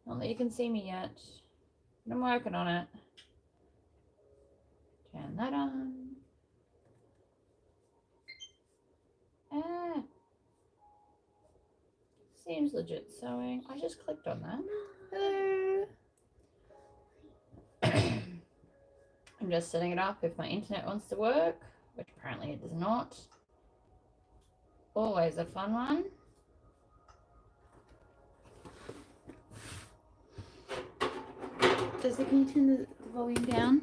Not that you can see me yet. But I'm working on it. Turn that on. Ah. Seems legit sewing. I just clicked on that. Hello. I'm just setting it up if my internet wants to work, which apparently it does not. Always a fun one. Can you turn the volume down?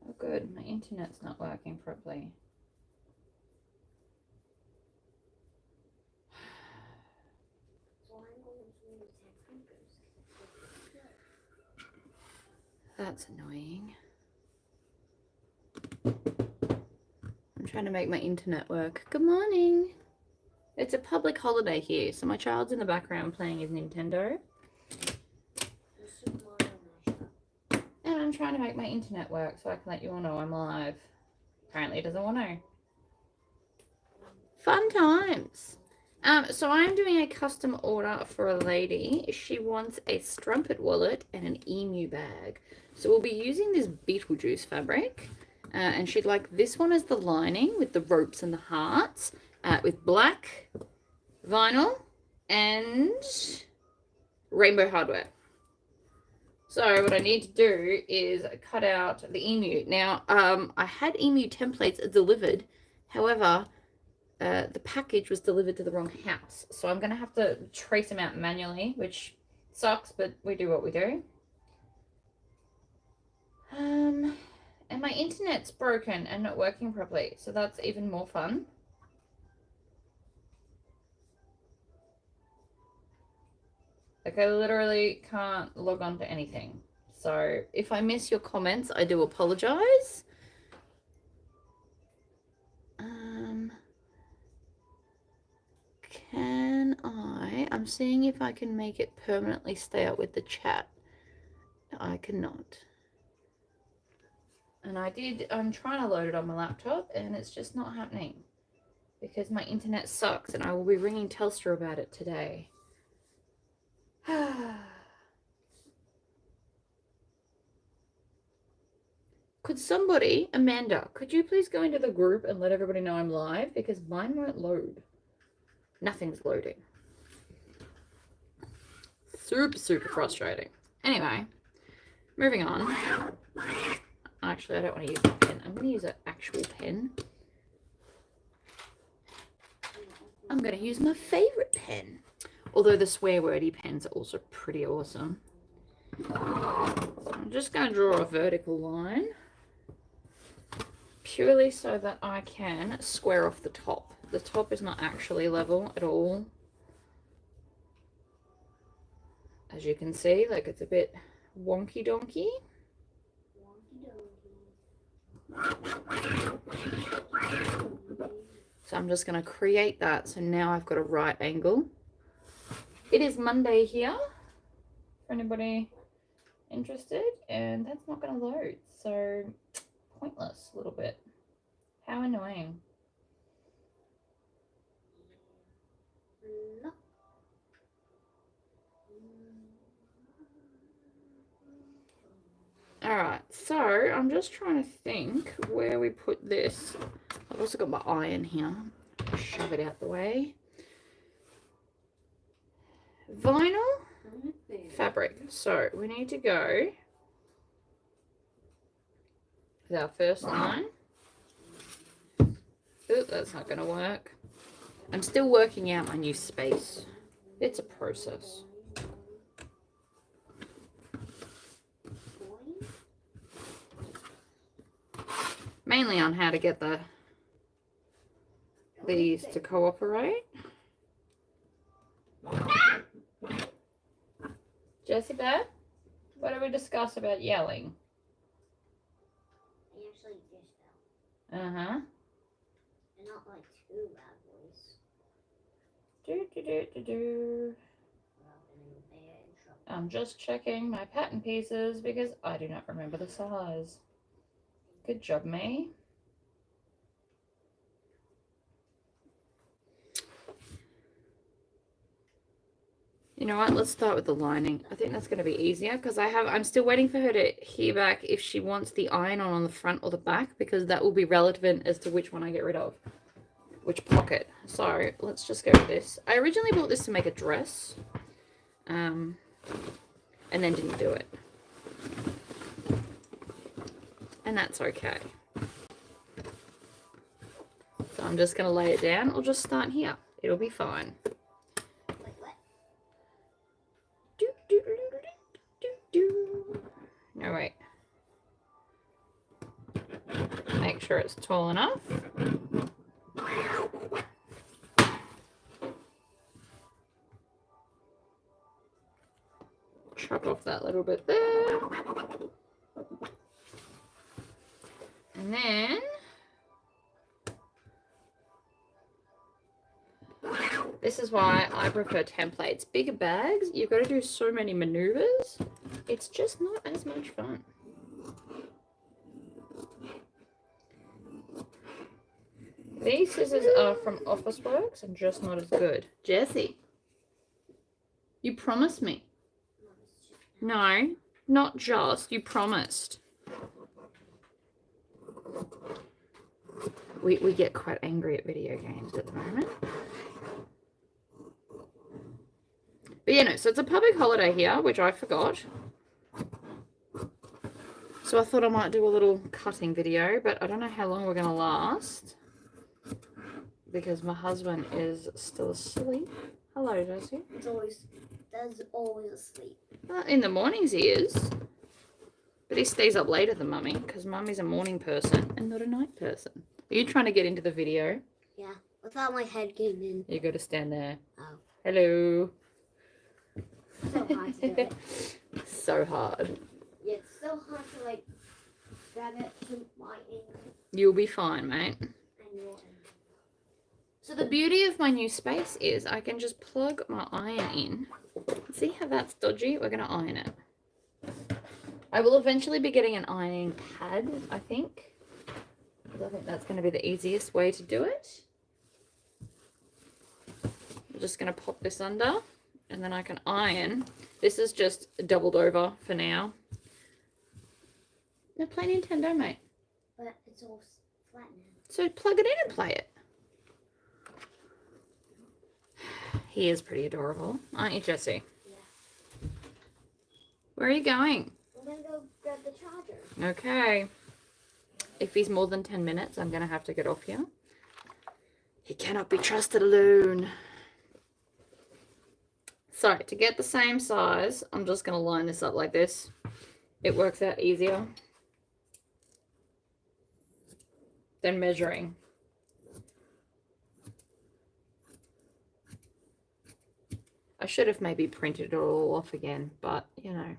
Oh good, my internet's not working properly. That's annoying. I'm trying to make my internet work. Good morning. It's a public holiday here, so my child's in the background playing his Nintendo. And I'm trying to make my internet work so I can let you all know I'm live. Apparently it doesn't want to. Fun times. So I'm doing a custom order for a lady. She wants a strumpet wallet and an emu bag. So we'll be using this Beetlejuice fabric. And she'd like this one as the lining with the ropes and the hearts, with black vinyl and rainbow hardware. So what I need to do is cut out the emu. Now, I had emu templates delivered. However, the package was delivered to the wrong house. So I'm going to have to trace them out manually, which sucks, but we do what we do. And my internet's broken and not working properly, so that's even more fun. Like, I literally can't log on to anything. So if I miss your comments, I do apologize. I'm seeing if I can make it permanently stay up with the chat. I cannot. And I'm trying to load it on my laptop and it's just not happening because my internet sucks and I will be ringing Telstra about it today. Could somebody, Amanda, could you please go into the group and let everybody know I'm live because mine won't load. Nothing's loading. Super frustrating. Anyway, moving on. Actually, I don't want to use a pen. I'm going to use an actual pen. I'm going to use my favorite pen. Although the swear wordy pens are also pretty awesome. So I'm just going to draw a vertical line. Purely so that I can square off the top. The top is not actually level at all. As you can see, like it's a bit wonky donkey. So I'm just going to create that. So now I've got a right angle. It is Monday here, for anybody interested, and that's not going to load. So pointless a little bit. How annoying. Alright, so I'm just trying to think where we put this. I've also got my iron here. Shove it out the way. Vinyl fabric. So we need to go with our first line. Ooh, that's not going to work. I'm still working out my new space. It's a process. Mainly on how to get these to cooperate. Jessie Bear, what did we discuss about yelling? I actually just fell. Uh-huh. And not like too bad boys. Do. I'm just checking my pattern pieces because I do not remember the size. Good job, me. You know what? Let's start with the lining. I think that's going to be easier because I'm still waiting for her to hear back if she wants the iron on the front or the back, because that will be relevant as to which one I get rid of, which pocket. So let's just go with this. I originally bought this to make a dress, and then didn't do it. And that's okay. So I'm just going to lay it down. I'll just start here. It'll be fine. Like what? No, wait. Make sure it's tall enough. Chop off that little bit there. And then this is why I prefer templates. Bigger bags, you've got to do so many maneuvers. It's just not as much fun. These scissors are from Officeworks and just not as good. Jessie, you promised me. No, not just. You promised. We get quite angry at video games at the moment. But yeah, no, so it's a public holiday here, which I forgot. So I thought I might do a little cutting video, but I don't know how long we're going to last, because my husband is still asleep. Hello, Josie. Dad's always asleep. Well, in the mornings he is. But he stays up later than Mummy, because Mummy's a morning person and not a night person. Are you trying to get into the video? Yeah, without my head getting in. You got to stand there. Oh. Hello. So hard to do it. So hard. Yeah, it's so hard to like grab it to my ankle You'll be fine, mate. and your ankle. So the beauty of my new space is I can just plug my iron in. See how that's dodgy? We're going to iron it. I will eventually be getting an ironing pad, I think. I think that's going to be the easiest way to do it. I'm just going to pop this under, and then I can iron. This is just doubled over for now. No, play Nintendo, mate. But it's all flat now. So plug it in and play it. He is pretty adorable, aren't you, Jessie? Yeah. Where are you going? I'm gonna go grab the charger. Okay. If he's more than 10 minutes, I'm going to have to get off here. He cannot be trusted alone. So, to get the same size, I'm just going to line this up like this. It works out easier than measuring. I should have maybe printed it all off again, but, you know,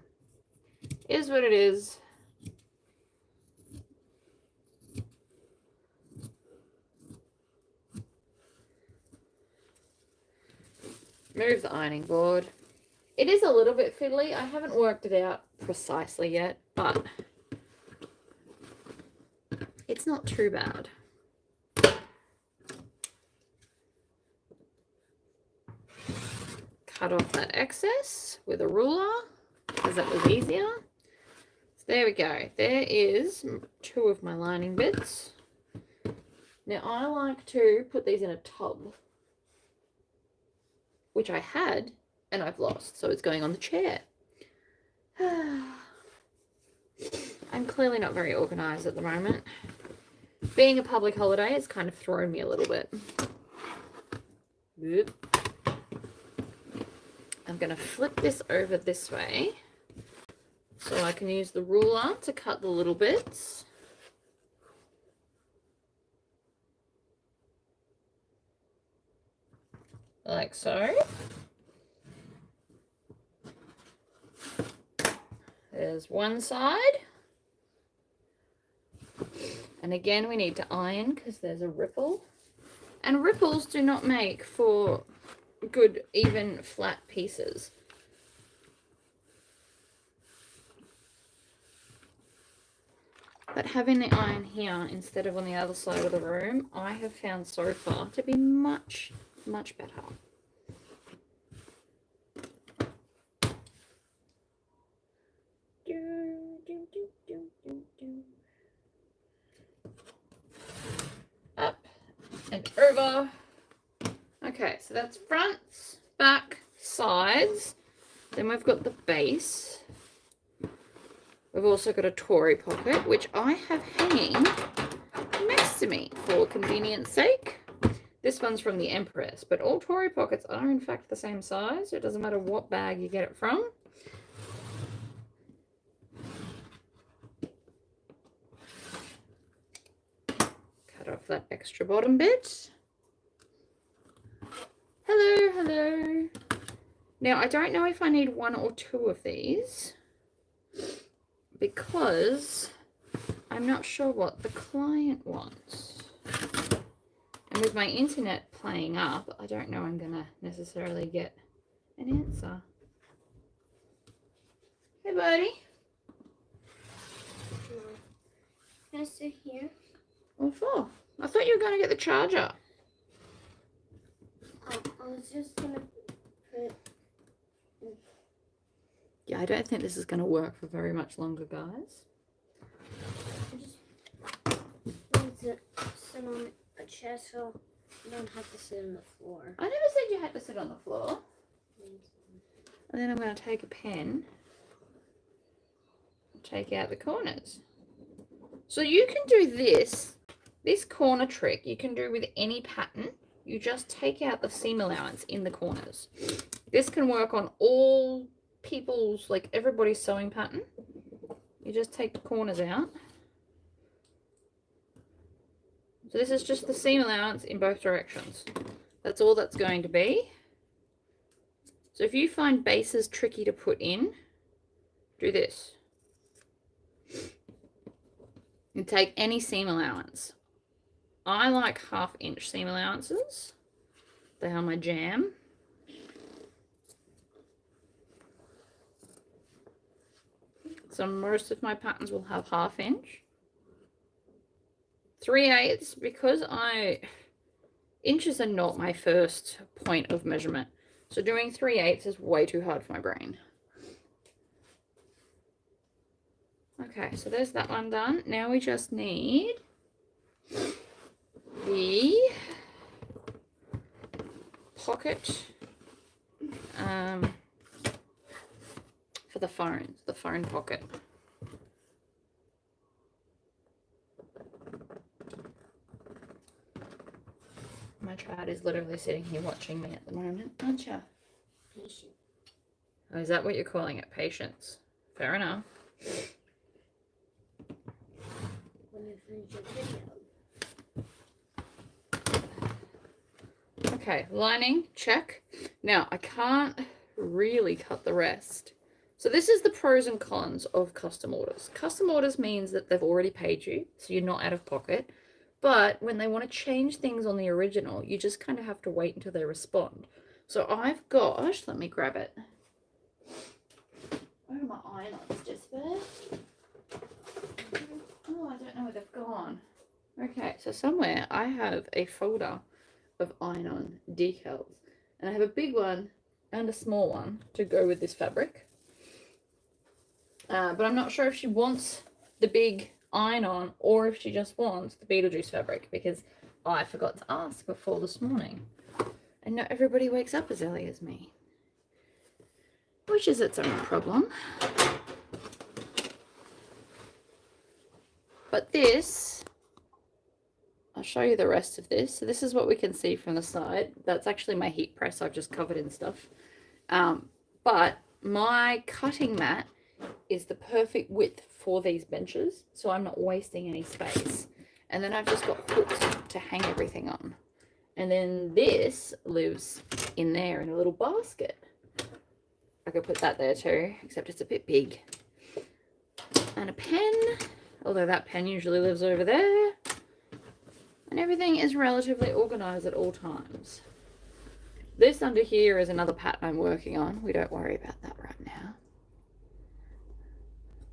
is what it is. Move the ironing board. It is a little bit fiddly. I haven't worked it out precisely yet, but it's not too bad. Cut off that excess with a ruler, because that was easier. So there we go. There is 2 of my lining bits. Now I like to put these in a tub, which I had and I've lost, so it's going on the chair. I'm clearly not very organized at the moment. Being a public holiday has kind of thrown me a little bit. Oop. I'm going to flip this over this way so I can use the ruler to cut the little bits. Like so. There's one side. And again, we need to iron because there's a ripple. And ripples do not make for good, even, flat pieces. But having the iron here instead of on the other side of the room, I have found so far to be much, much better. and over. Okay, so that's fronts, back, sides. Then we've got the base. We've also got a Tory pocket, which I have hanging next to me for convenience sake. This one's from the Empress, but all Tory pockets are in fact the same size. It doesn't matter what bag you get it from. Cut off that extra bottom bit. Hello, hello. Now, I don't know if I need 1 or 2 of these because I'm not sure what the client wants. And with my internet playing up, I don't know I'm going to necessarily get an answer. Hey, buddy. Can I sit here? What for? I thought you were going to get the charger. I was just going to put... Yeah, I don't think this is going to work for very much longer, guys. I just need to sit on a chair so you don't have to sit on the floor. I never said you had to sit on the floor. And then I'm going to take a pen, take out the corners. So you can do this corner trick you can do with any pattern. You just take out the seam allowance in the corners. This can work on all people's, like everybody's sewing pattern. You just take the corners out. So this is just the seam allowance in both directions. That's all that's going to be. So if you find bases tricky to put in, do this. You take any seam allowance. I like 1/2 inch seam allowances. They are my jam. So most of my patterns will have 1/2 inch. 3/8 because inches are not my first point of measurement. So doing 3/8 is way too hard for my brain. Okay, so there's that one done. Now we just need the pocket for the phone pocket. My child is literally sitting here watching me at the moment, aren't you? Patient. Oh, is that what you're calling it? Patience. Fair enough. When you finish your video. Okay, lining, check. Now, I can't really cut the rest. So this is the pros and cons of custom orders. Custom orders means that they've already paid you, so you're not out of pocket. But when they want to change things on the original, you just kind of have to wait until they respond. So I've got, let me grab it. Where are my iron-ons, Jessica? Oh, I don't know where they've gone. Okay, so somewhere I have a folder of iron-on decals. And I have a big one and a small one to go with this fabric. But I'm not sure if she wants the big iron-on or if she just wants the Beetlejuice fabric, because I forgot to ask before this morning. And not everybody wakes up as early as me, which is its own problem. But this, I'll show you the rest of this. So this is what we can see from the side. That's actually my heat press. I've just covered in stuff. But my cutting mat is the perfect width for these benches, so I'm not wasting any space. And then I've just got hooks to hang everything on. And then this lives in there in a little basket. I could put that there too, except it's a bit big. And a pen, although that pen usually lives over there. And everything is relatively organized at all times. This under here is another pattern I'm working on. We don't worry about that right now.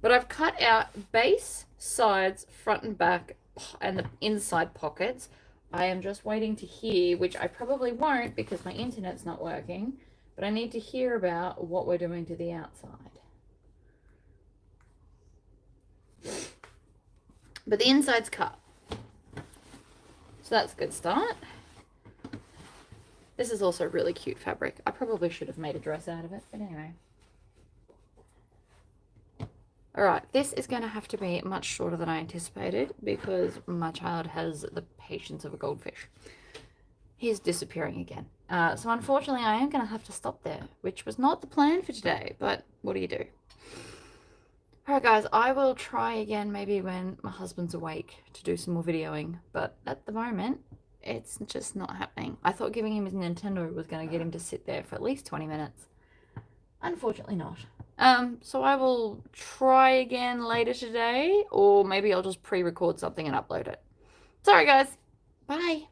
But I've cut out base, sides, front and back, and the inside pockets. I am just waiting to hear, which I probably won't because my internet's not working, but I need to hear about what we're doing to the outside. But the inside's cut. So that's a good start. This is also really cute fabric. I probably should have made a dress out of it, but anyway. Alright, this is going to have to be much shorter than I anticipated because my child has the patience of a goldfish. He's disappearing again. So unfortunately, I am going to have to stop there, which was not the plan for today, but what do you do? Alright guys, I will try again maybe when my husband's awake to do some more videoing, but at the moment, it's just not happening. I thought giving him his Nintendo was going to get him to sit there for at least 20 minutes. Unfortunately not. So I will try again later today, or maybe I'll just pre-record something and upload it. Sorry guys. Bye.